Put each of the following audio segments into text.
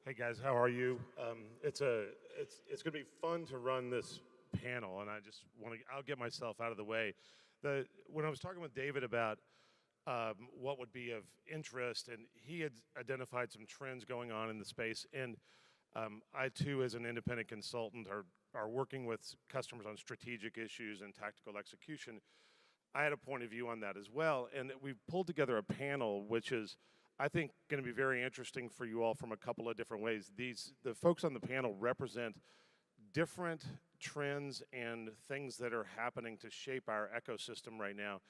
Hey guys, how are you? It's going to be fun to run this panel, and I'll get myself out of the way. When I was talking with David about what would be of interest, and he had identified some trends going on in the space, and I too, as an independent consultant, are working with customers on strategic issues and tactical execution. I had a point of view on that as well, and we've pulled together a panel which is, I think, going to be very interesting for you all from a couple of different ways. The folks on the panel represent different trends and things that are happening to shape our ecosystem right now.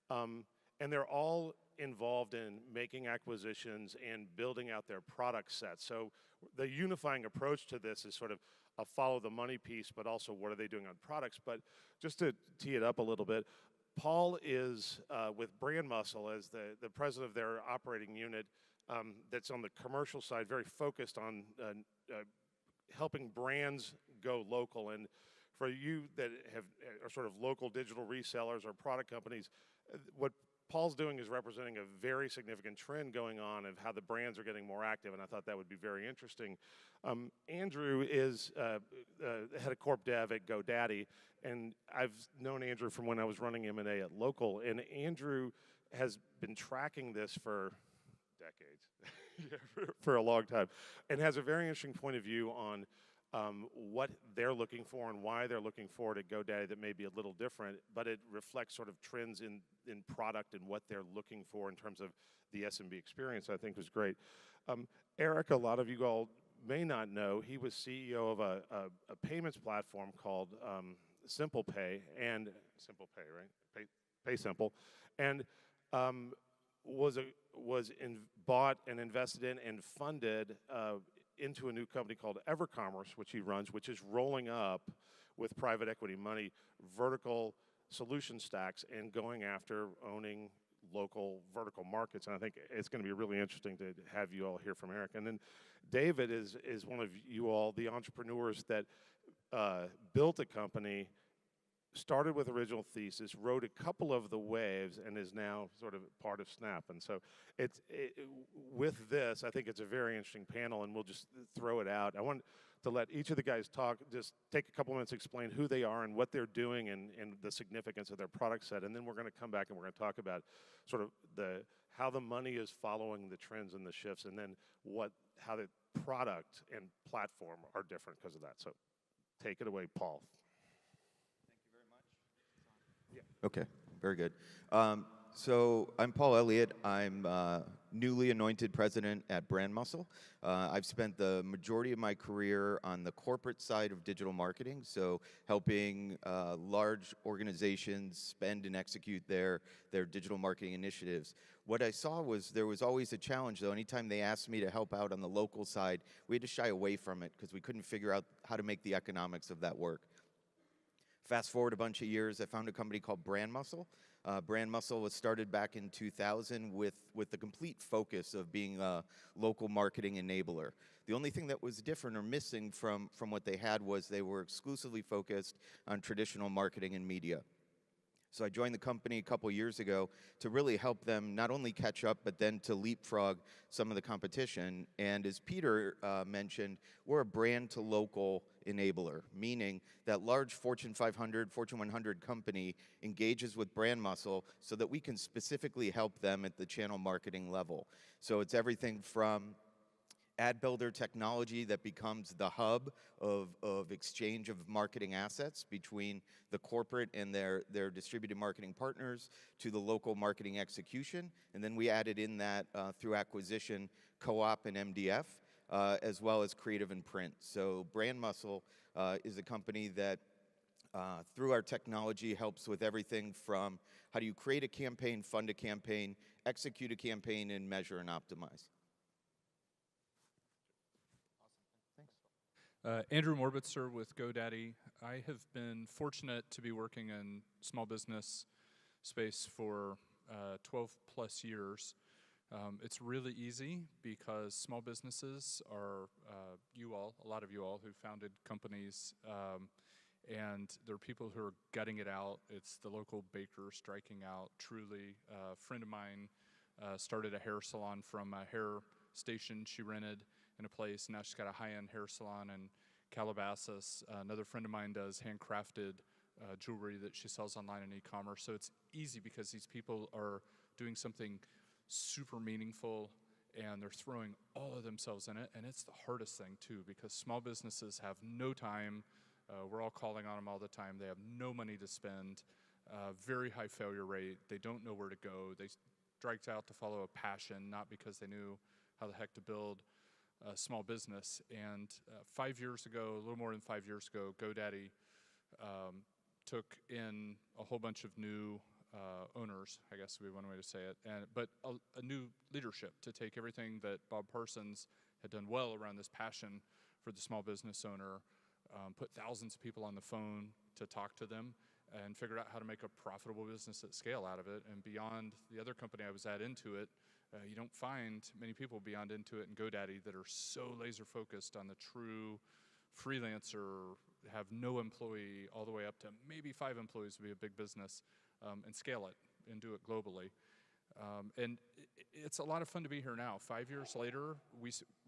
And they're all involved in making acquisitions and building out their product set. So the unifying approach to this is sort of a follow the money piece, but also what are they doing on products. But just to tee it up a little bit, Paul is with BrandMuscle as the president of their operating unit that's on the commercial side, very focused on helping brands go local. And for you that are sort of local digital resellers or product companies, what Paul's doing is representing a very significant trend going on of how the brands are getting more active, and I thought that would be very interesting. Andrew is head of corp dev at GoDaddy, and I've known Andrew from when I was running M&A at Local, and Andrew has been tracking this for decades, for a long time, and has a very interesting point of view on what they're looking for and why they're looking for it at GoDaddy that may be a little different, but it reflects sort of trends in product and what they're looking for in terms of the SMB experience, I think was great. Eric, a lot of you all may not know, he was CEO of a payments platform called Simple Pay, right? Pay Simple, and bought and invested in and funded into a new company called EverCommerce, which he runs, which is rolling up with private equity money, vertical solution stacks, and going after owning local vertical markets. And I think it's going to be really interesting to have you all hear from Eric. And then David is one of you all, the entrepreneurs that built a company, started with original thesis, rode a couple of the waves, and is now sort of part of Snap. And so with this, I think it's a very interesting panel, and we'll just throw it out. I want to let each of the guys talk, just take a couple minutes to explain who they are and what they're doing and the significance of their product set, and then we're going to come back and we're going to talk about sort of how the money is following the trends and the shifts, and then how the product and platform are different because of that. So take it away, Paul. Okay, very good. So I'm Paul Elliott. I'm newly anointed president at BrandMuscle. I've spent the majority of my career on the corporate side of digital marketing, so helping large organizations spend and execute their digital marketing initiatives. What I saw was there was always a challenge, though. Anytime they asked me to help out on the local side, we had to shy away from it because we couldn't figure out how to make the economics of that work. Fast forward a bunch of years, I found a company called BrandMuscle. BrandMuscle was started back in 2000 with the complete focus of being a local marketing enabler. The only thing that was different or missing from what they had was they were exclusively focused on traditional marketing and media. So I joined the company a couple years ago to really help them not only catch up, but then to leapfrog some of the competition. And as Peter mentioned, we're a brand to local enabler, meaning that large Fortune 500, Fortune 100 company engages with BrandMuscle so that we can specifically help them at the channel marketing level. So it's everything from ad builder technology that becomes the hub of exchange of marketing assets between the corporate and their distributed marketing partners to the local marketing execution. And then we added in that through acquisition, co-op and MDF, as well as creative and print. So BrandMuscle is a company that through our technology helps with everything from how do you create a campaign, fund a campaign, execute a campaign, and measure and optimize. Andrew Morbitzer with GoDaddy. I have been fortunate to be working in small business space for 12 plus years. It's really easy because small businesses are a lot of you all who founded companies, and there are people who are gutting it out. It's the local baker striking out. Truly, a friend of mine started a hair salon from a hair station she rented, in a place. Now she's got a high-end hair salon in Calabasas. Another friend of mine does handcrafted jewelry that she sells online in e-commerce. So it's easy because these people are doing something super meaningful and they're throwing all of themselves in it. And it's the hardest thing too, because small businesses have no time. We're all calling on them all the time. They have no money to spend, very high failure rate. They don't know where to go. They striked out to follow a passion, not because they knew how the heck to build a small business. And 5 years ago, a little more than 5 years ago, GoDaddy took in a whole bunch of new owners, I guess would be one way to say it, but a new leadership to take everything that Bob Parsons had done well around this passion for the small business owner, put thousands of people on the phone to talk to them, and figured out how to make a profitable business at scale out of it. And beyond the other company I was at, Intuit, you don't find many people beyond Intuit and GoDaddy that are so laser focused on the true freelancer, have no employee, all the way up to maybe 5 employees would be a big business, and scale it and do it globally. And it's a lot of fun to be here now. 5 years later,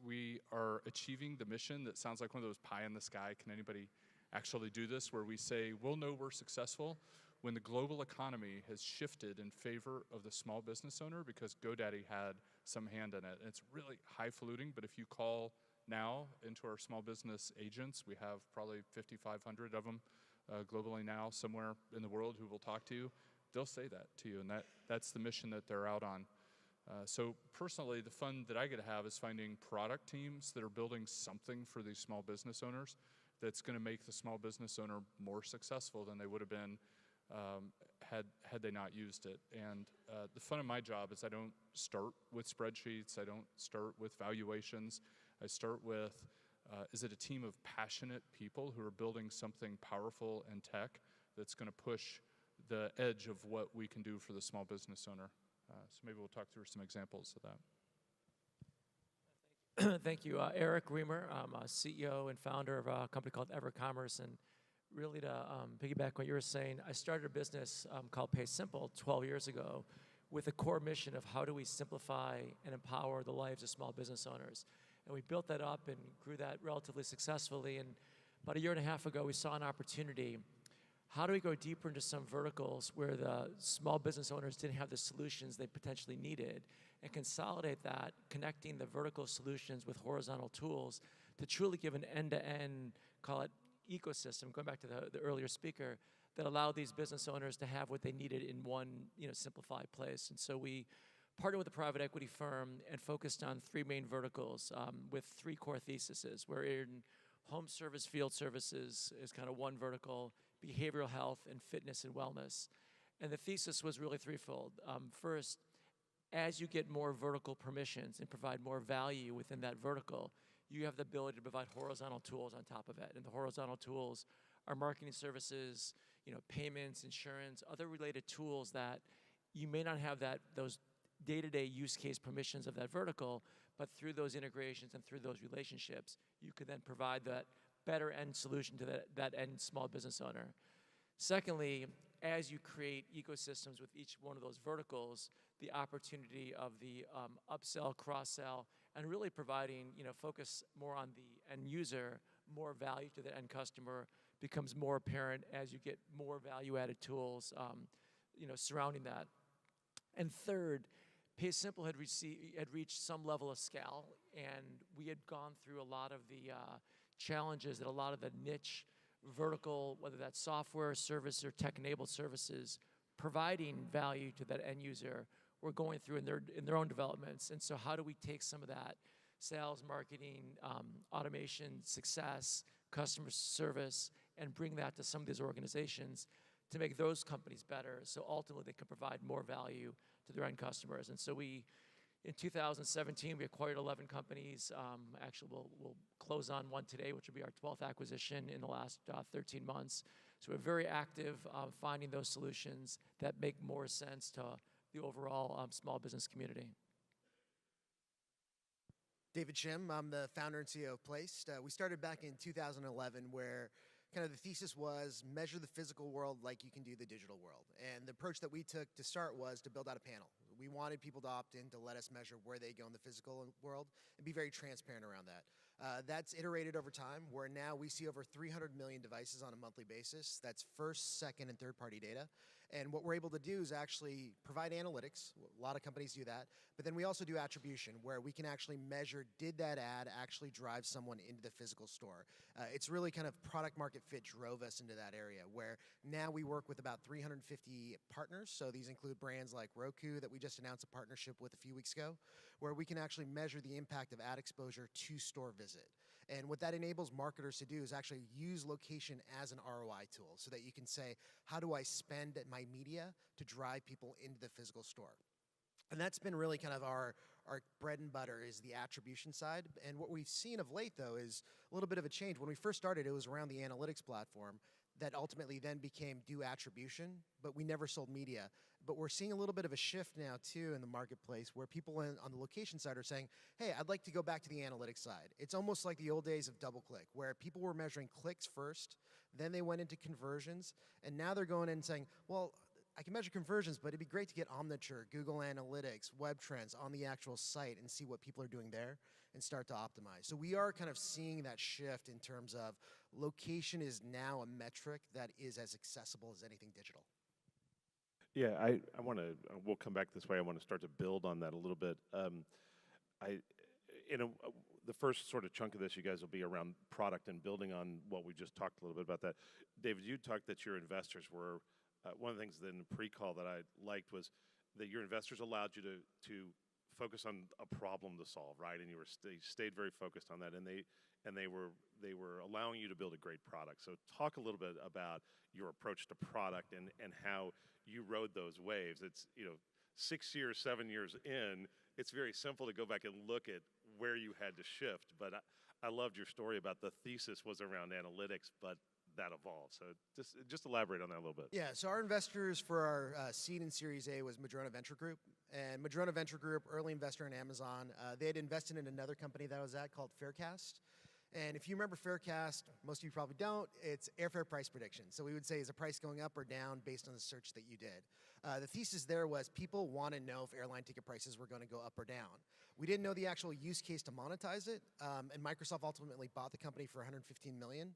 we are achieving the mission that sounds like one of those pie in the sky, can anybody actually do this, where we say we'll know we're successful when the global economy has shifted in favor of the small business owner because GoDaddy had some hand in it. And it's really highfalutin, but if you call now into our small business agents, we have probably 5,500 of them globally now, somewhere in the world, who will talk to you. They'll say that to you, and that's the mission that they're out on. So personally, the fun that I get to have is finding product teams that are building something for these small business owners that's going to make the small business owner more successful than they would have been had they not used it. And the fun of my job is I don't start with spreadsheets. I don't start with valuations. I start with, is it a team of passionate people who are building something powerful in tech that's going to push the edge of what we can do for the small business owner? So maybe we'll talk through some examples of that. Thank you. Eric Remer. I'm a CEO and founder of a company called EverCommerce. And really to piggyback what you were saying, I started a business called Pay Simple 12 years ago with a core mission of how do we simplify and empower the lives of small business owners. And we built that up and grew that relatively successfully. And about 1.5 years ago, we saw an opportunity. How do we go deeper into some verticals where the small business owners didn't have the solutions they potentially needed, and consolidate that, connecting the vertical solutions with horizontal tools to truly give an end-to-end, call it ecosystem, going back to the earlier speaker, that allowed these business owners to have what they needed in one simplified place. And so we partnered with a private equity firm and focused on 3 main verticals with 3 core theses. We're in home service, field services is kind of one vertical, behavioral health, and fitness and wellness. And the thesis was really threefold. First, as you get more vertical permissions and provide more value within that vertical, you have the ability to provide horizontal tools on top of it. And the horizontal tools are marketing services, payments, insurance, other related tools that you may not have those day-to-day use case permissions of that vertical, but through those integrations and through those relationships, you could then provide that better end solution to that end small business owner. Secondly, as you create ecosystems with each one of those verticals, the opportunity of the upsell, cross-sell, and really providing, focus more on the end user, more value to the end customer becomes more apparent as you get more value-added tools, surrounding that. And third, Pay Simple had reached some level of scale, and we had gone through a lot of the challenges that a lot of the niche vertical, whether that's software, service, or tech-enabled services, providing value to that end user, were going through in their own developments. And so how do we take some of that sales, marketing, automation, success, customer service, and bring that to some of these organizations to make those companies better so ultimately they can provide more value to their end customers. And so in 2017, we acquired 11 companies. Actually, we'll close on one today, which will be our 12th acquisition in the last 13 months. So we're very active finding those solutions that make more sense to the overall small business community. David Shim, I'm the founder and CEO of Placed. We started back in 2011 where kind of the thesis was measure the physical world like you can do the digital world. And the approach that we took to start was to build out a panel. We wanted people to opt in to let us measure where they go in the physical world and be very transparent around that. That's iterated over time, where now we see over 300 million devices on a monthly basis. That's first, second, and third-party data. And what we're able to do is actually provide analytics. A lot of companies do that. But then we also do attribution, where we can actually measure, did that ad actually drive someone into the physical store? It's really kind of product market fit drove us into that area, where now we work with about 350 partners. So these include brands like Roku that we just announced a partnership with a few weeks ago, where we can actually measure the impact of ad exposure to store visit. And what that enables marketers to do is actually use location as an ROI tool, so that you can say, how do I spend my media to drive people into the physical store? And that's been really kind of our bread and butter, is the attribution side. And what we've seen of late, though, is a little bit of a change. When we first started, it was around the analytics platform that ultimately then became do attribution, but we never sold media. But we're seeing a little bit of a shift now, too, in the marketplace, where people on the location side are saying, hey, I'd like to go back to the analytics side. It's almost like the old days of DoubleClick, where people were measuring clicks first, then they went into conversions, and now they're going in and saying, well, I can measure conversions, but it'd be great to get Omniture, Google Analytics, Web Trends on the actual site and see what people are doing there and start to optimize. So we are kind of seeing that shift in terms of location is now a metric that is as accessible as anything digital. Yeah, I want to. We'll come back this way. I want to start to build on that a little bit. The first sort of chunk of this, you guys will be around product and building on what we just talked a little bit about that. David, you talked that your investors were one of the things in the pre-call that I liked was that your investors allowed you to focus on a problem to solve, right? And they stayed very focused on that, and they were allowing you to build a great product. So talk a little bit about your approach to product and how you rode those waves. It's 6 years, 7 years in, it's very simple to go back and look at where you had to shift. But I loved your story about the thesis was around analytics, but that evolved. So just elaborate on that a little bit. Yeah, so our investors for our seed and Series A was Madrona Venture Group. And Madrona Venture Group, early investor in Amazon, they had invested in another company that I was at called Faircast. And if you remember Faircast, most of you probably don't, it's airfare price prediction. So we would say, is the price going up or down based on the search that you did? The thesis there was people want to know if airline ticket prices were going to go up or down. We didn't know the actual use case to monetize it, and Microsoft ultimately bought the company for $115 million.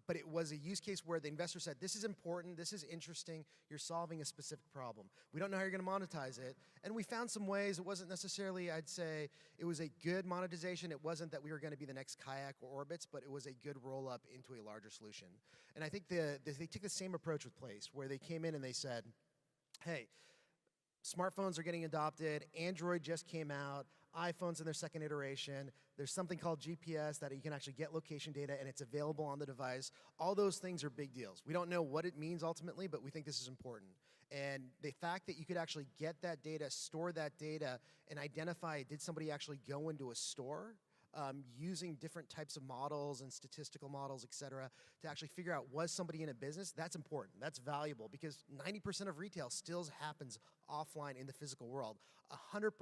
But it was a use case where the investor said, this is important, this is interesting, you're solving a specific problem. We don't know how you're going to monetize it. And we found some ways. It wasn't necessarily, I'd say, it was a good monetization. It wasn't that we were going to be the next Kayak or Orbitz, but it was a good roll-up into a larger solution. And I think they took the same approach with Place, where they came in and they said, hey, smartphones are getting adopted, Android just came out, iPhone's in their second iteration, there's something called GPS that you can actually get location data and it's available on the device. All those things are big deals. We don't know what it means ultimately, but we think this is important. And the fact that you could actually get that data, store that data, and identify, did somebody actually go into a store? Using different types of models and statistical models, et cetera, to actually figure out, was somebody in a business? That's important. That's valuable because 90% of retail still happens offline in the physical world.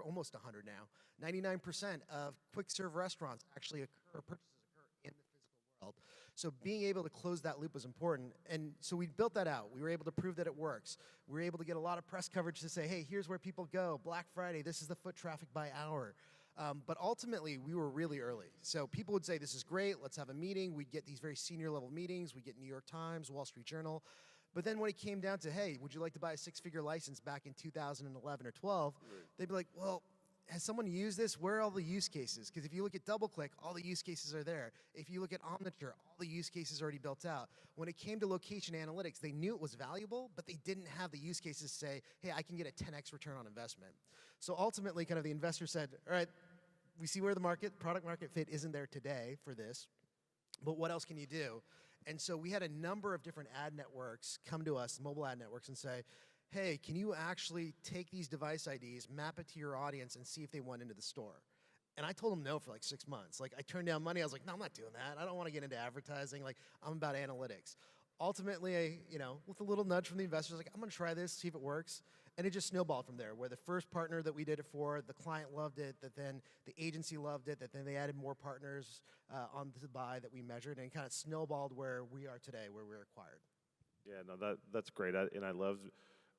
Almost 100 now. 99% of quick serve restaurants actually purchases occur in the physical world. So being able to close that loop was important. And so we built that out. We were able to prove that it works. We were able to get a lot of press coverage to say, hey, here's where people go. Black Friday, this is the foot traffic by hour. But ultimately, we were really early. So people would say, this is great, let's have a meeting. We'd get these very senior level meetings. We'd get New York Times, Wall Street Journal. But then when it came down to, hey, would you like to buy a 6-figure license back in 2011 or 12, they'd be like, well, has someone used this? Where are all the use cases? Because if you look at DoubleClick, all the use cases are there. If you look at Omniture, all the use cases are already built out. When it came to location analytics, they knew it was valuable, but they didn't have the use cases to say, hey, I can get a 10x return on investment. So ultimately, kind of the investor said, all right, we see where the product market fit isn't there today for this, but what else can you do? And so we had a number of different ad networks come to us, mobile ad networks, and say, hey, can you actually take these device IDs, map it to your audience, and see if they went into the store? And I told them no for like 6 months. Like, I turned down money. I was like, no, I'm not doing that. I don't want to get into advertising. Like, I'm about analytics. Ultimately, with a little nudge from the investors, like, I'm going to try this, see if it works. And it just snowballed from there, where the first partner that we did it for, the client loved it, that then the agency loved it, that then they added more partners on the buy that we measured, and kind of snowballed where we are today, where we're acquired. Yeah, no, that's great. And I loved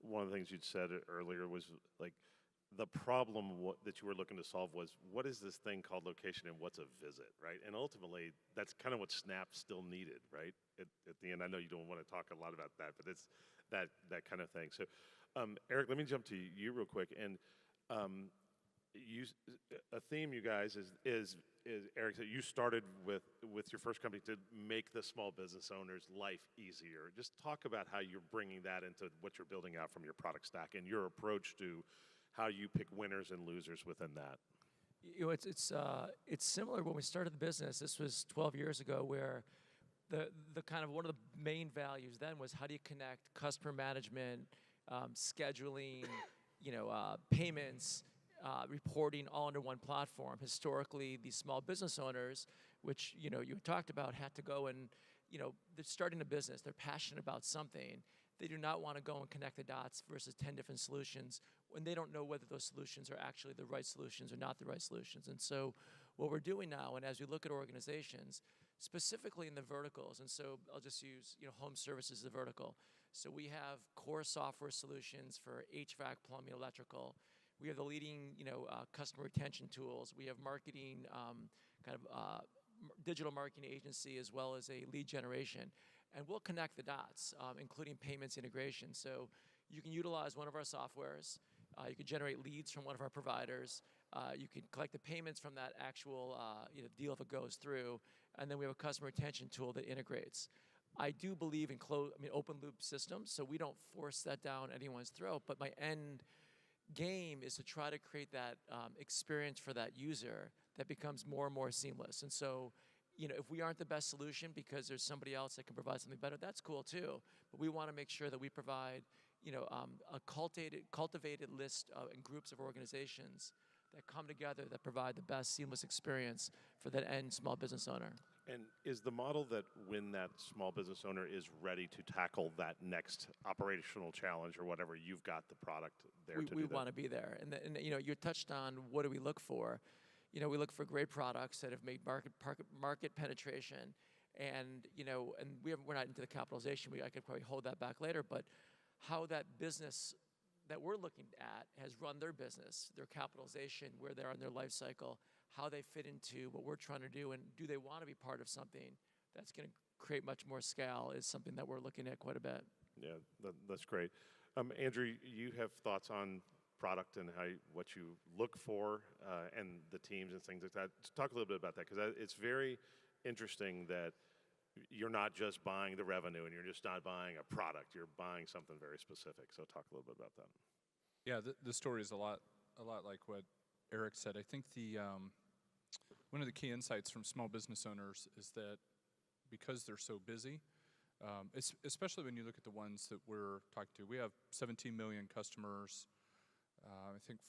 one of the things you'd said earlier was like, the problem that you were looking to solve was, what is this thing called location and what's a visit, right? And ultimately, that's kind of what Snap still needed, right? At the end, I know you don't want to talk a lot about that, but it's that kind of thing. So, Eric, let me jump to you real quick. And a theme, you guys, is Eric, that you started with your first company to make the small business owner's life easier. Just talk about how you're bringing that into what you're building out from your product stack and your approach to how you pick winners and losers within that. You know, it's similar when we started the business. This was 12 years ago, where the kind of one of the main values then was, how do you connect customer management, scheduling, payments, reporting all under one platform. Historically, these small business owners, which you talked about, had to go and they're starting a business. They're passionate about something. They do not want to go and connect the dots versus 10 different solutions when they don't know whether those solutions are actually the right solutions or not the right solutions. And so what we're doing now, and as we look at organizations, specifically in the verticals, and so I'll just use home services as a vertical. So we have core software solutions for HVAC, plumbing, electrical. We have the leading customer retention tools. We have marketing, digital marketing agency, as well as a lead generation. And we'll connect the dots, including payments integration. So you can utilize one of our softwares. You can generate leads from one of our providers. You can collect the payments from that actual deal if it goes through. And then we have a customer retention tool that integrates. I do believe in open loop systems, so we don't force that down anyone's throat. But my end game is to try to create that experience for that user that becomes more and more seamless. And so, if we aren't the best solution because there's somebody else that can provide something better, that's cool too. But we want to make sure that we provide, a cultivated list and groups of organizations that come together that provide the best seamless experience for that end small business owner. And is the model that when that small business owner is ready to tackle that next operational challenge or whatever, you've got the product there to do that? We want to be there. And you touched on, what do we look for? We look for great products that have made market penetration, and we're not into the capitalization. I could probably hold that back later, but how that business that we're looking at has run their business, their capitalization, where they are in their life cycle, how they fit into what we're trying to do, and do they want to be part of something that's going to create much more scale, is something that we're looking at quite a bit. Yeah, that's great. Andrew, you have thoughts on product and what you look for and the teams and things like that. Talk a little bit about that, because it's very interesting that you're not just buying the revenue and you're just not buying a product. You're buying something very specific. So talk a little bit about that. Yeah, the story is a lot like what Eric said. I think one of the key insights from small business owners is that because they're so busy, especially when you look at the ones that we're talking to, we have 17 million customers. I think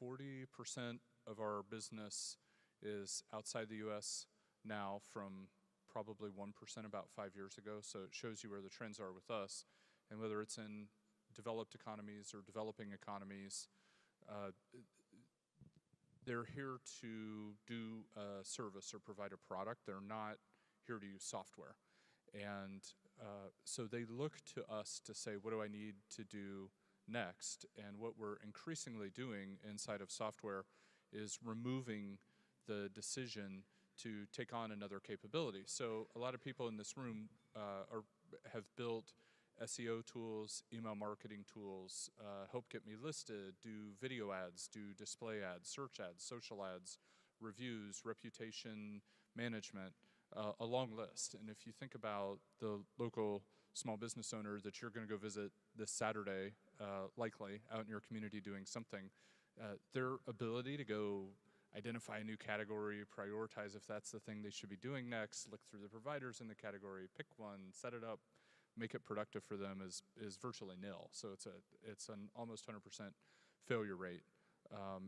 40% of our business is outside the U.S. now, from probably 1% about 5 years ago. So it shows you where the trends are with us. And whether it's in developed economies or developing economies, they're here to do a service or provide a product. They're not here to use software. And so they look to us to say, what do I need to do next? And what we're increasingly doing inside of software is removing the decision to take on another capability. So a lot of people in this room have built SEO tools, email marketing tools, help get me listed, do video ads, do display ads, search ads, social ads, reviews, reputation management, a long list. And if you think about the local small business owner that you're going to go visit this Saturday, likely out in your community doing something, their ability to go identify a new category, prioritize if that's the thing they should be doing next, look through the providers in the category, pick one, set it up, make it productive for them is virtually nil. So it's an almost 100% failure rate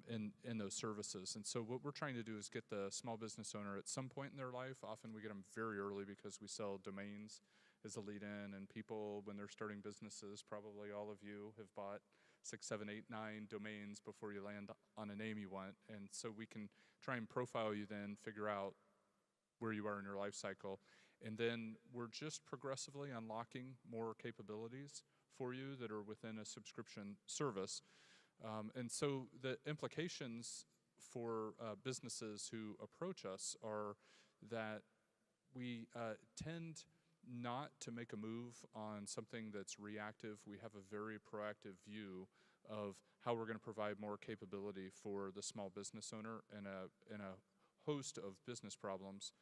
in those services. And so what we're trying to do is get the small business owner at some point in their life. Often we get them very early because we sell domains as a lead-in, and people, when they're starting businesses, probably all of you have bought 6, 7, 8, 9 domains before you land on a name you want. And so we can try and profile you then, figure out where you are in your life cycle. And then we're just progressively unlocking more capabilities for you that are within a subscription service. And so the implications for businesses who approach us are that we tend not to make a move on something that's reactive. We have a very proactive view of how we're going to provide more capability for the small business owner in a host of business problems.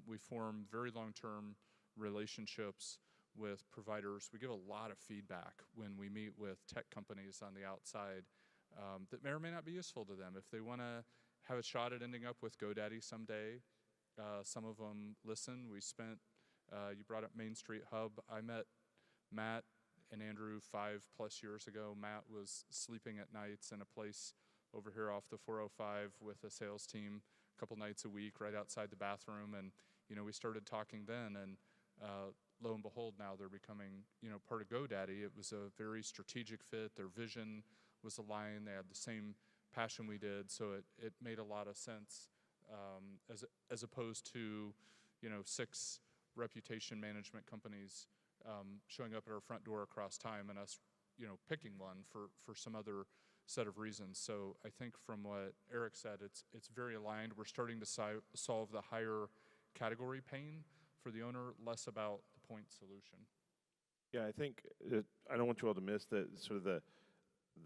We form very long-term relationships with providers. We give a lot of feedback when we meet with tech companies on the outside that may or may not be useful to them. If they want to have a shot at ending up with GoDaddy someday, some of them listen. We spent, you brought up Main Street Hub. I met Matt and Andrew 5+ years ago. Matt was sleeping at nights in a place over here off the 405 with a sales team a couple nights a week right outside the bathroom. And, we started talking then, and lo and behold, now they're becoming, part of GoDaddy. It was a very strategic fit. Their vision was aligned. They had the same passion we did, so it made a lot of sense as opposed to, 6 reputation management companies showing up at our front door across time and us, picking one for some other set of reasons. So I think from what Eric said, it's very aligned. We're starting to solve the higher category pain for the owner, less about the point solution. Yeah, I think I don't want you all to miss the sort of the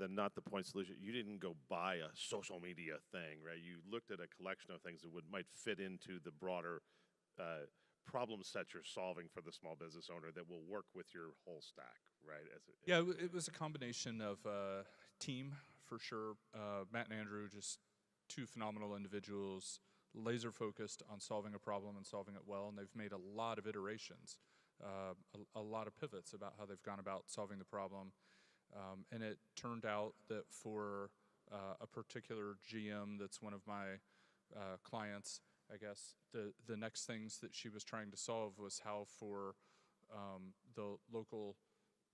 not the point solution. You didn't go buy a social media thing, right? You looked at a collection of things that might fit into the broader problem set you're solving for the small business owner that will work with your whole stack, right? It was a combination of team, for sure. Matt and Andrew, just 2 phenomenal individuals, laser focused on solving a problem and solving it well, and they've made a lot of iterations, a lot of pivots about how they've gone about solving the problem. And it turned out that for a particular GM that's one of my clients, I guess, the next things that she was trying to solve was how for the local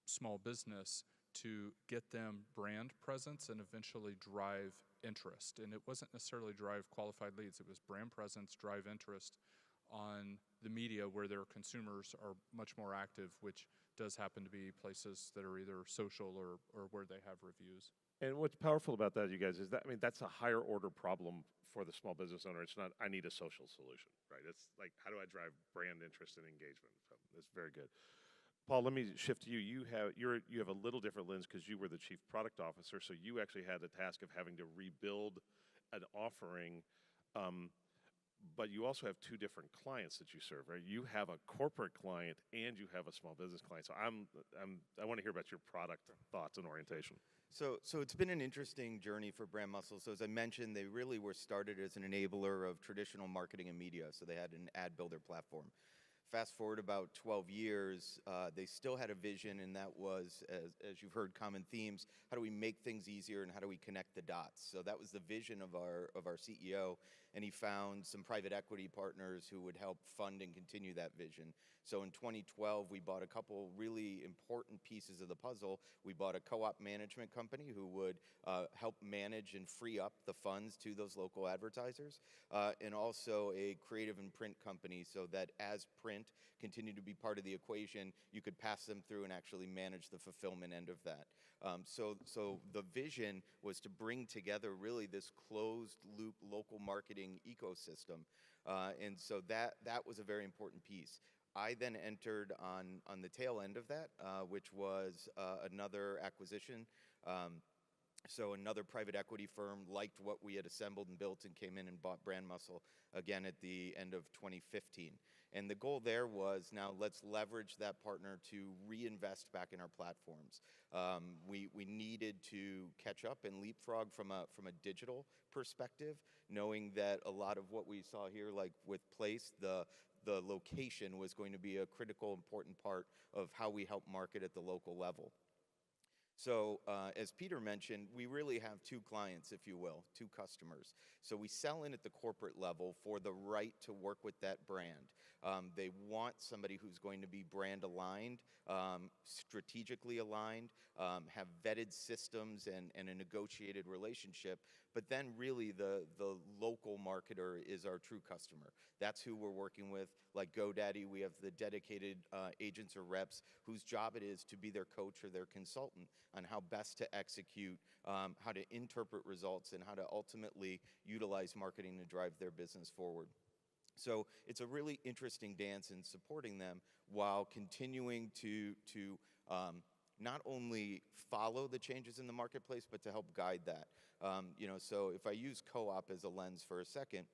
small business to get them brand presence and eventually drive interest. And it wasn't necessarily drive qualified leads. It was brand presence, drive interest on the media where their consumers are much more active, which does happen to be places that are either social or where they have reviews. And what's powerful about that, you guys, is that, that's a higher order problem for the small business owner. It's not, I need a social solution, right? It's like, how do I drive brand interest and engagement? So it's very good. Paul, let me shift to you. You have a little different lens because you were the chief product officer, so you actually had the task of having to rebuild an offering, but you also have 2 different clients that you serve, right? You have a corporate client and you have a small business client. So I want to hear about your product thoughts and orientation. So it's been an interesting journey for BrandMuscle. So as I mentioned, they really were started as an enabler of traditional marketing and media. So they had an ad builder platform. Fast forward about 12 years, they still had a vision, and that was, as you've heard common themes, how do we make things easier and how do we connect the dots? So that was the vision of our CEO, and he found some private equity partners who would help fund and continue that vision. So in 2012, we bought a couple really important pieces of the puzzle. We bought a co-op management company who would help manage and free up the funds to those local advertisers, and also a creative and print company so that as print continued to be part of the equation, you could pass them through and actually manage the fulfillment end of that. So the vision was to bring together really this closed loop local marketing ecosystem, and so that was a very important piece. I then entered on the tail end of that, which was another acquisition. So another private equity firm liked what we had assembled and built and came in and bought BrandMuscle again at the end of 2015. And the goal there was, now let's leverage that partner to reinvest back in our platforms. We needed to catch up and leapfrog from a digital perspective, knowing that a lot of what we saw here, like with Place, the location was going to be a critical, important part of how we help market at the local level. So as Peter mentioned, we really have 2 clients, if you will, 2 customers. So we sell in at the corporate level for the right to work with that brand. They want somebody who's going to be brand aligned, strategically aligned, have vetted systems and a negotiated relationship. But then really the local marketer is our true customer. That's who we're working with. Like GoDaddy, we have the dedicated agents or reps whose job it is to be their coach or their consultant on how best to execute, how to interpret results, and how to ultimately utilize marketing to drive their business forward. So it's a really interesting dance in supporting them while continuing to not only follow the changes in the marketplace, but to help guide that. So if I use co-op as a lens for a second,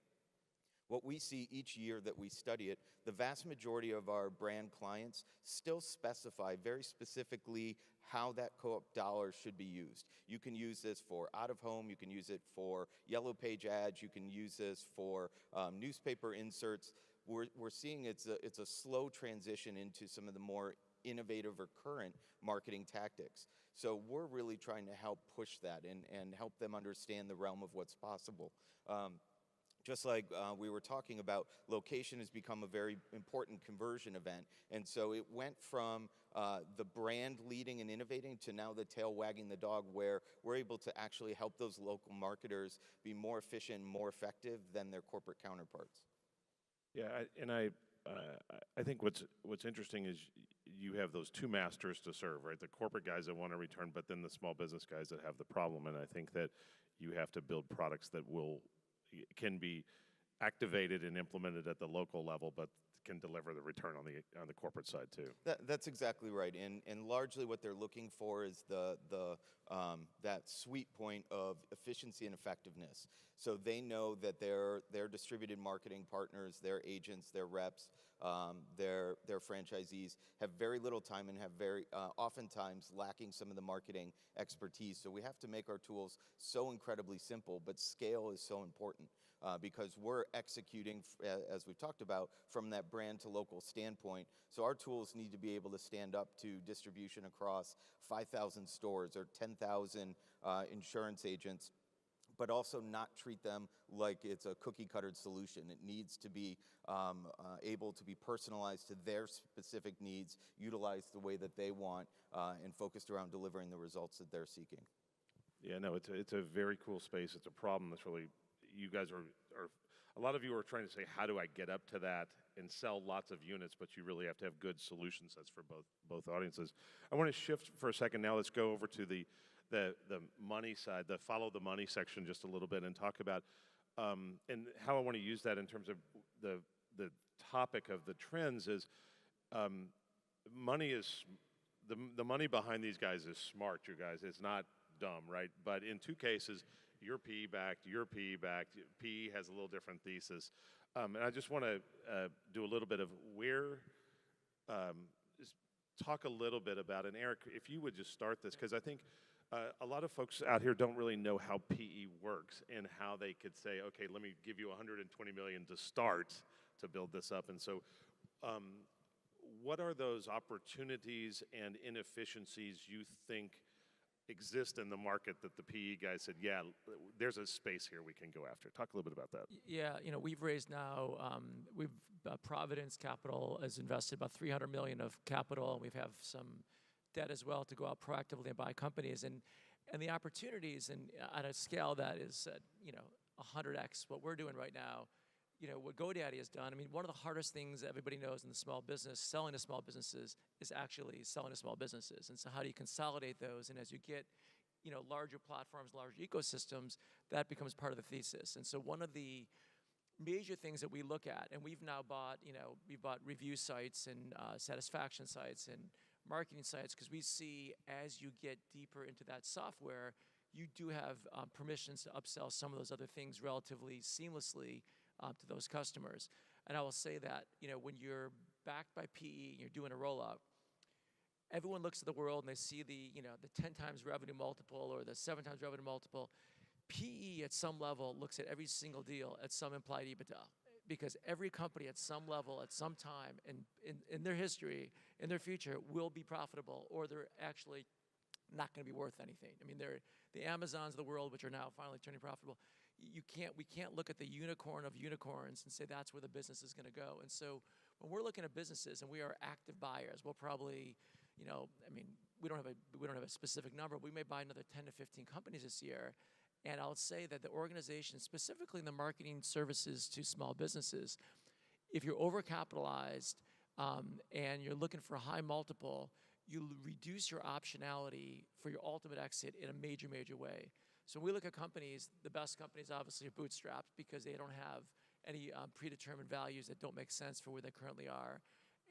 what we see each year that we study it, the vast majority of our brand clients still specify very specifically how that co-op dollar should be used. You can use this for out-of-home, you can use it for yellow page ads, you can use this for newspaper inserts. We're seeing it's a slow transition into some of the more innovative or current marketing tactics. So we're really trying to help push that and help them understand the realm of what's possible. Just like we were talking about, location has become a very important conversion event. And so it went from the brand leading and innovating to now the tail wagging the dog, where we're able to actually help those local marketers be more efficient, more effective than their corporate counterparts. Yeah, I think what's interesting is you have those two masters to serve, right? The corporate guys that want to return, but then the small business guys that have the problem. And I think that you have to build products that can be activated and implemented at the local level, but can deliver the return on the corporate side too. That's exactly right, and largely what they're looking for is that sweet point of efficiency and effectiveness. So they know that their distributed marketing partners, their agents, their reps, their franchisees have very little time and have very oftentimes lacking some of the marketing expertise. So we have to make our tools so incredibly simple, but scale is so important. Because we're executing, as we've talked about, from that brand to local standpoint. So our tools need to be able to stand up to distribution across 5,000 stores or 10,000 insurance agents, but also not treat them like it's a cookie-cuttered solution. It needs to be able to be personalized to their specific needs, utilized the way that they want, and focused around delivering the results that they're seeking. Yeah, no, it's a very cool space. It's a problem that's really, you guys are a lot of you are trying to say, how do I get up to that and sell lots of units, but you really have to have good solution sets for both audiences. I want to shift for a second now. Let's go over to the money side, the follow the money section just a little bit, and talk about and how I want to use that in terms of the topic of the trends is money is, the money behind these guys is smart, you guys. It's not dumb, right? But in two cases, you're PE-backed, you're PE-backed. PE has a little different thesis. And I just want to do a little bit of just talk a little bit about, and Eric, if you would just start this, because I think a lot of folks out here don't really know how PE works and how they could say, okay, let me give you $120 million to start to build this up. And so what are those opportunities and inefficiencies you think exist in the market that the PE guys said, yeah, there's a space here we can go after? Talk a little bit about that. Yeah, we've raised now, Providence Capital has invested about $300 million of capital, and we have some debt as well to go out proactively and buy companies. And the opportunities and at a scale that is, 100x what we're doing right now. What GoDaddy has done, one of the hardest things that everybody knows in the small business, selling to small businesses, is actually selling to small businesses. And so how do you consolidate those? And as you get, larger platforms, larger ecosystems, that becomes part of the thesis. And so one of the major things that we look at, and we've now bought, we bought review sites and satisfaction sites and marketing sites, because we see as you get deeper into that software, you do have permissions to upsell some of those other things relatively seamlessly to those customers. And I will say that, when you're backed by PE and you're doing a roll-up, everyone looks at the world and they see the 10 times revenue multiple or the 7 times revenue multiple. PE at some level looks at every single deal at some implied EBITDA, because every company at some level, at some time in their history, in their future, will be profitable, or they're actually not going to be worth anything. They're the Amazons of the world, which are now finally turning profitable. We can't look at the unicorn of unicorns and say that's where the business is going to go. And so when we're looking at businesses and we are active buyers, we'll probably, we don't have a specific number. We may buy another 10 to 15 companies this year. And I'll say that the organization, specifically in the marketing services to small businesses, if you're overcapitalized and you're looking for a high multiple, reduce your optionality for your ultimate exit in a major, major way. So when we look at companies, the best companies obviously are bootstrapped because they don't have any predetermined values that don't make sense for where they currently are,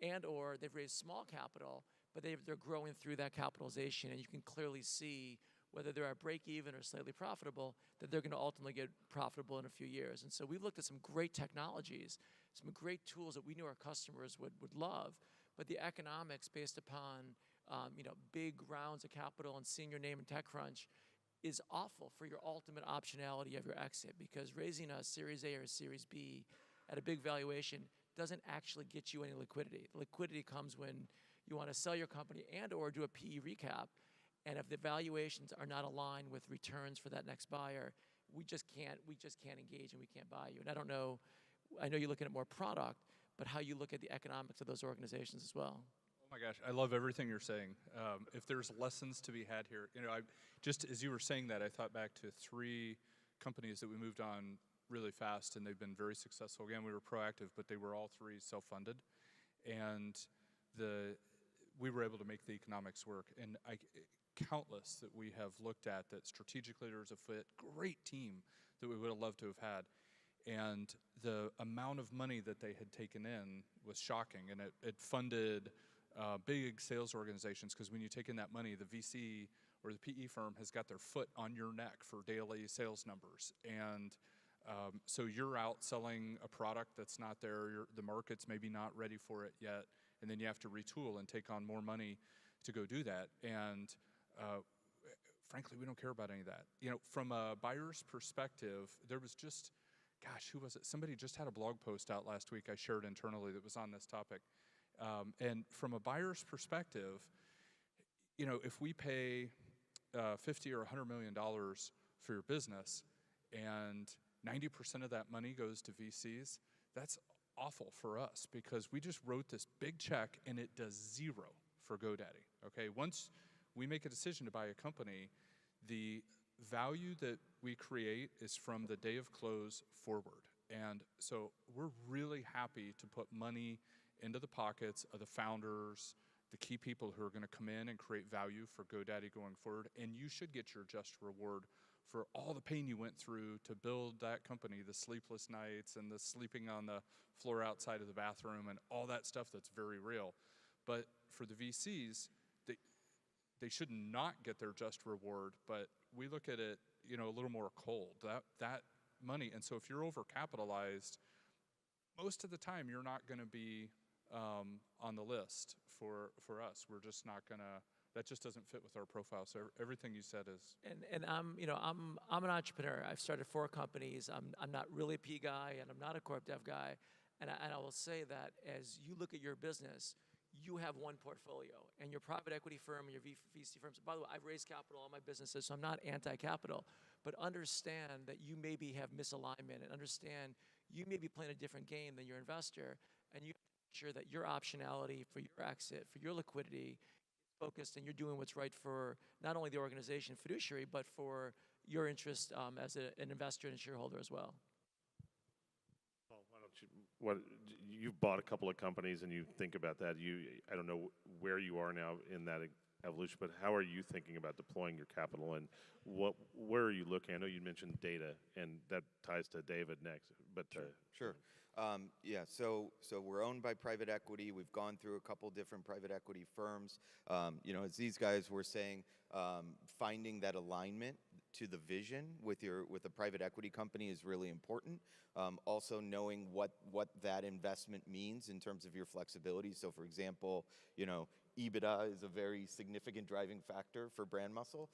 and or they've raised small capital, but they're growing through that capitalization, and you can clearly see whether they're at break even or slightly profitable, that they're going to ultimately get profitable in a few years. And so we looked at some great technologies, some great tools that we knew our customers would love, but the economics based upon big rounds of capital and seeing your name in TechCrunch is awful for your ultimate optionality of your exit, because raising a Series A or a Series B at a big valuation doesn't actually get you any liquidity. The liquidity comes when you want to sell your company and or do a PE recap, and if the valuations are not aligned with returns for that next buyer, we just can't engage and we can't buy you. And I know you're looking at more product, but how you look at the economics of those organizations as well. Oh my gosh, I love everything you're saying. If there's lessons to be had here, just as you were saying that, I thought back to 3 companies that we moved on really fast, and they've been very successful. Again, we were proactive, but they were all 3 self-funded, and we were able to make the economics work. And countless that we have looked at that strategically there's a fit, great team that we would have loved to have had. And the amount of money that they had taken in was shocking, and it funded big sales organizations, because when you take in that money, the VC or the PE firm has got their foot on your neck for daily sales numbers. And so you're out selling a product that's not there, the market's maybe not ready for it yet, and then you have to retool and take on more money to go do that. And frankly, we don't care about any of that. From a buyer's perspective, there was just, gosh, who was it? Somebody just had a blog post out last week I shared internally that was on this topic. And from a buyer's perspective, if we pay $50 or $100 million for your business and 90% of that money goes to VCs, that's awful for us, because we just wrote this big check and it does zero for GoDaddy. Okay, once we make a decision to buy a company, the value that we create is from the day of close forward. And so we're really happy to put money into the pockets of the founders, the key people who are going to come in and create value for GoDaddy going forward. And you should get your just reward for all the pain you went through to build that company, the sleepless nights and the sleeping on the floor outside of the bathroom and all that stuff that's very real. But for the VCs, they should not get their just reward, but we look at it, a little more cold, that money. And so if you're overcapitalized, most of the time you're not going to be on the list for us. We're just not going to, that just doesn't fit with our profile. So everything you said is. And I'm an entrepreneur. I've started 4 companies. I'm not really a P guy, and I'm not a corp dev guy. And I will say that as you look at your business, you have one portfolio, and your private equity firm and your VC firms. By the way, I've raised capital on my businesses, so I'm not anti-capital, but understand that you maybe have misalignment, and understand you may be playing a different game than your investor, and you have to make sure that your optionality for your exit, for your liquidity, is focused, and you're doing what's right for not only the organization fiduciary, but for your interest as an investor and shareholder as well. You've bought a couple of companies and you think about that. I don't know where you are now in that evolution, but how are you thinking about deploying your capital, and where are you looking? I know you mentioned data, and that ties to David next. But Sure. So we're owned by private equity. We've gone through a couple different private equity firms. As these guys were saying, finding that alignment to the vision with a private equity company is really important. Also knowing what that investment means in terms of your flexibility. So for example, EBITDA is a very significant driving factor for BrandMuscle,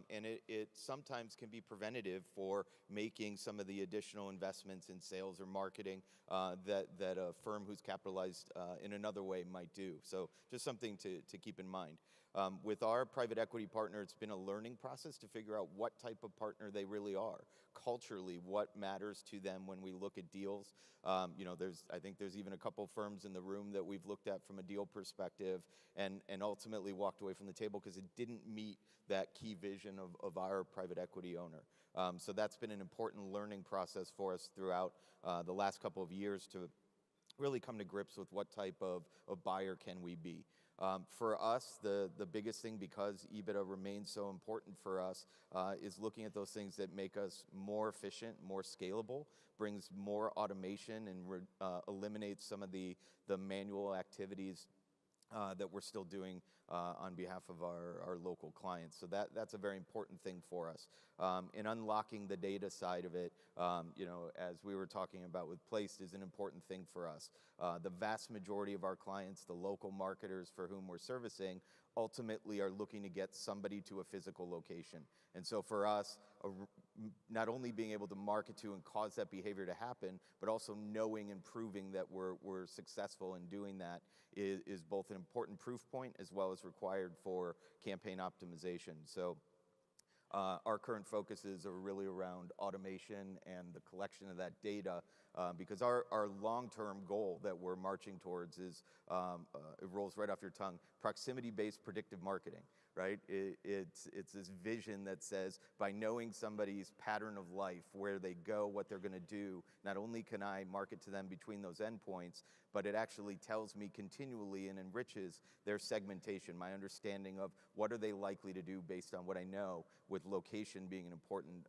and it sometimes can be preventative for making some of the additional investments in sales or marketing that a firm who's capitalized in another way might do. So just something to keep in mind. With our private equity partner, it's been a learning process to figure out what type of partner they really are. Culturally, what matters to them when we look at deals. I think there's even a couple firms in the room that we've looked at from a deal perspective and ultimately walked away from the table because it didn't meet that key vision of our private equity owner. So that's been an important learning process for us throughout the last couple of years to really come to grips with what type of buyer can we be. For us, the biggest thing, because EBITDA remains so important for us, is looking at those things that make us more efficient, more scalable, brings more automation, and eliminates some of the manual activities that we're still doing on behalf of our local clients. So that's a very important thing for us. In unlocking the data side of it, as we were talking about with Placed, is an important thing for us. The vast majority of our clients, the local marketers for whom we're servicing, ultimately are looking to get somebody to a physical location. And so for us, not only being able to market to and cause that behavior to happen, but also knowing and proving that we're successful in doing that is both an important proof point as well as required for campaign optimization. So our current focuses are really around automation and the collection of that data, because our long-term goal that we're marching towards is, it rolls right off your tongue, proximity-based predictive marketing, right? It's this vision that says, by knowing somebody's pattern of life, where they go, what they're gonna do, not only can I market to them between those endpoints, but it actually tells me continually and enriches their segmentation, my understanding of what are they likely to do based on what I know, with location being an important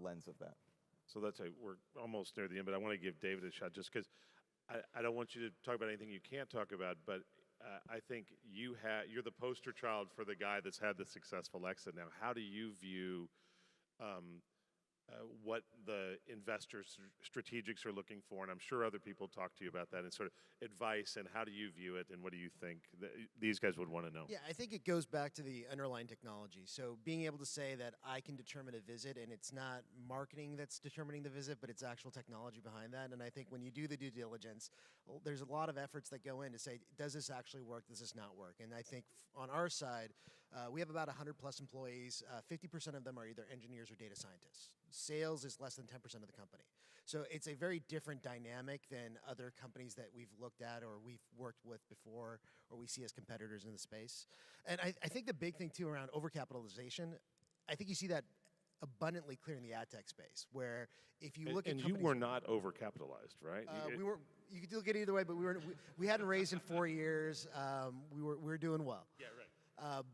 lens of that. So we're almost near the end, but I want to give David a shot, just because I don't want you to talk about anything you can't talk about, but I think you're the poster child for the guy that's had the successful exit. Now, how do you view what the investors, strategics are looking for? And I'm sure other people talk to you about that, and sort of advice, and how do you view it, and what do you think these guys would want to know? Yeah, I think it goes back to the underlying technology. So being able to say that I can determine a visit, and it's not marketing that's determining the visit, but it's actual technology behind that. And I think when you do the due diligence, there's a lot of efforts that go in to say, does this actually work? Does this not work? And I think on our side, we have about 100 plus employees. 50% of them are either engineers or data scientists. Sales is less than 10% of the company. So it's a very different dynamic than other companies that we've looked at or we've worked with before or we see as competitors in the space. And I think the big thing too around overcapitalization, I think you see that abundantly clear in the ad tech space, where if you look at you were not overcapitalized, right? You could look at it either way, but we hadn't raised in 4 years. We were doing well. Yeah, right.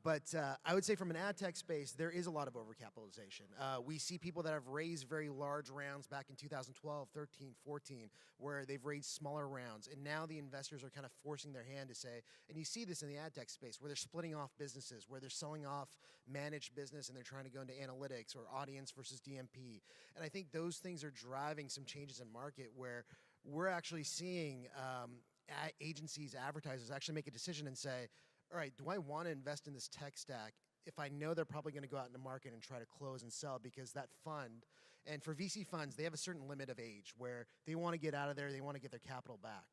But I would say from an ad tech space, there is a lot of overcapitalization. We see people that have raised very large rounds back in 2012, 13, 14, where they've raised smaller rounds. And now the investors are kind of forcing their hand to say, and you see this in the ad tech space, where they're splitting off businesses, where they're selling off managed business and they're trying to go into analytics or audience versus DMP. And I think those things are driving some changes in market where we're actually seeing agencies, advertisers actually make a decision and say, all right, do I want to invest in this tech stack if I know they're probably going to go out in the market and try to close and sell? Because that fund, and for VC funds, they have a certain limit of age where they want to get out of there, they want to get their capital back.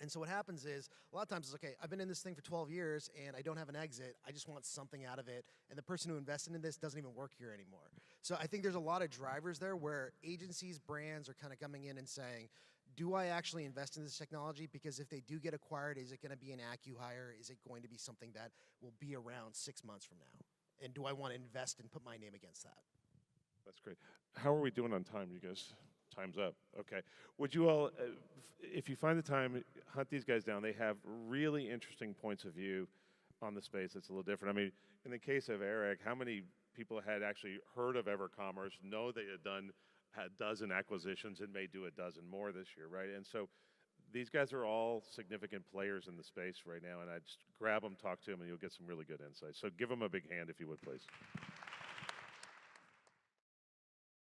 And so what happens is, a lot of times it's, okay, I've been in this thing for 12 years and I don't have an exit, I just want something out of it, and the person who invested in this doesn't even work here anymore. So I think there's a lot of drivers there where agencies, brands are kind of coming in and saying, do I actually invest in this technology? Because if they do get acquired, is it going to be an acqui-hire? Is it going to be something that will be around 6 months from now? And do I want to invest and put my name against that? That's great. How are we doing on time, you guys? Time's up. Okay. Would you all, if you find the time, hunt these guys down. They have really interesting points of view on the space that's a little different. I mean, in the case of Eric, how many people had actually heard of EverCommerce, know they had done a dozen acquisitions and may do a dozen more this year, right? And so these guys are all significant players in the space right now, and I just grab them, talk to them, and you'll get some really good insights. So give them a big hand if you would, please.